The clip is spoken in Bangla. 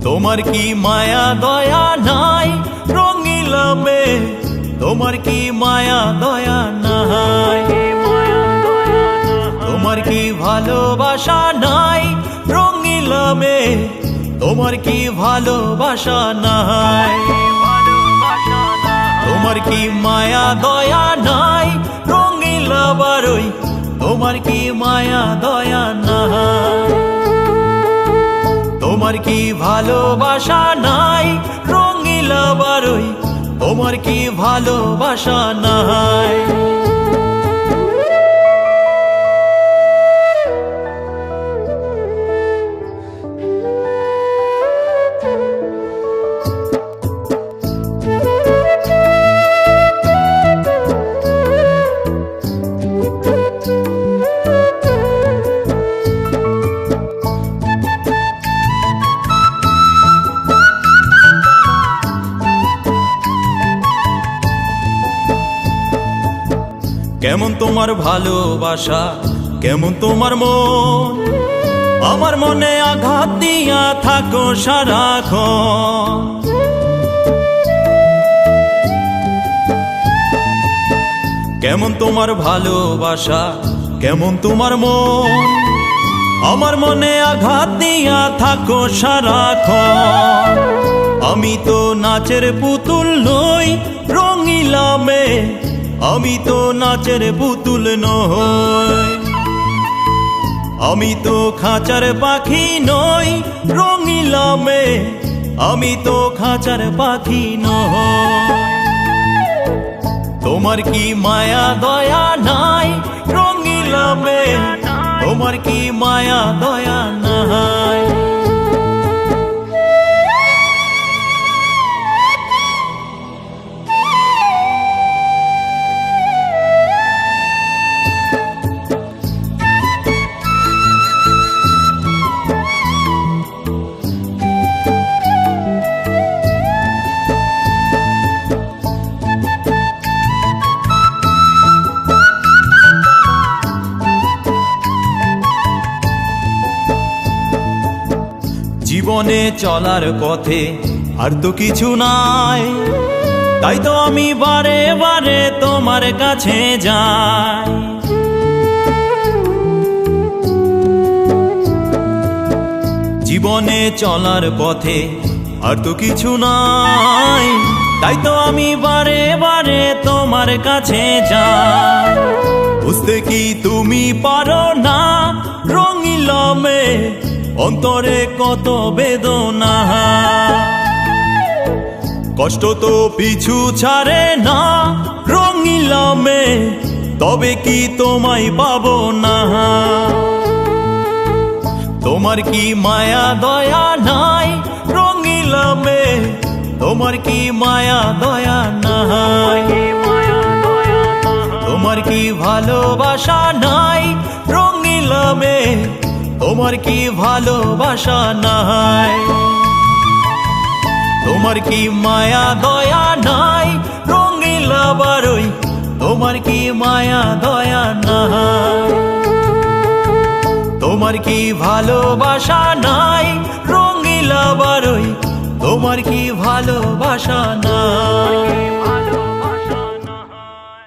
তোমার কি মায়া দয়া নাই রঙিলা মেয়ে, তোমার কি মায়া দয়া নাই? তোমার কি ভালোবাসা নাই রঙিলা মেয়ে, তোমার কি ভালোবাসা নাই? তোমার কি মায়া দয়া নাই রঙিলা বারই, তোমার কি মায়া দয়া নাই? তোমার কি ভালোবাসা নাই রঙিলা বারই, তোমার কি ভালোবাসা নাই? কেমন তোমার ভালোবাসা, কেমন তোমার মন, আমার মনে আঘাত দিয়া থাকো সারাক্ষণ। কেমন তোমার ভালোবাসা, কেমন তোমার মন, আমার মনে আঘাত দিয়া থাকো সারাক্ষণ। আমি তো নাচের পুতুল নই রঙিলা মেয়ে, আমি তো নাচের পুতুল নই, আমি তো খাঁচার পাখি নই রঙিলা মেয়ে, আমি তো খাঁচার পাখি নই। তোমার কি মায়া দয়া নাই রঙিলা মেয়ে, তোমার কি মায়া দয়া নাই? জীবনে চলার পথে আর তো কিছু নাই, তাই তো আমি বারে বারে তোমার কাছে যাই। জীবনে চলার পথে আর তো কিছু নাই, তাই তো আমি বারে বারে তোমার কাছে যাই। বুঝতে কি তুমি পারো না রঙিলা মেয়ে, অন্তরে কত বেদনা, কষ্ট তো পিছু ছাড়ে না রঙিলা মেয়ে, তবে কি তোমায় পাবো না? তোমার কি মায়া দয়া নাই রঙিলা মেয়ে, তোমার কি মায়া দয়া নাই? তোমার কি ভালোবাসা নাই রঙিলা মেয়ে, তোমার কি ভালোবাসা নাই? তোমার কি মায়া দয়া নাই রঙিলা বারই, তোমার কি মায়া দয়া নাই? তোমার কি ভালোবাসা নাই রঙিলা বারই, তোমার কি ভালোবাসা নাই?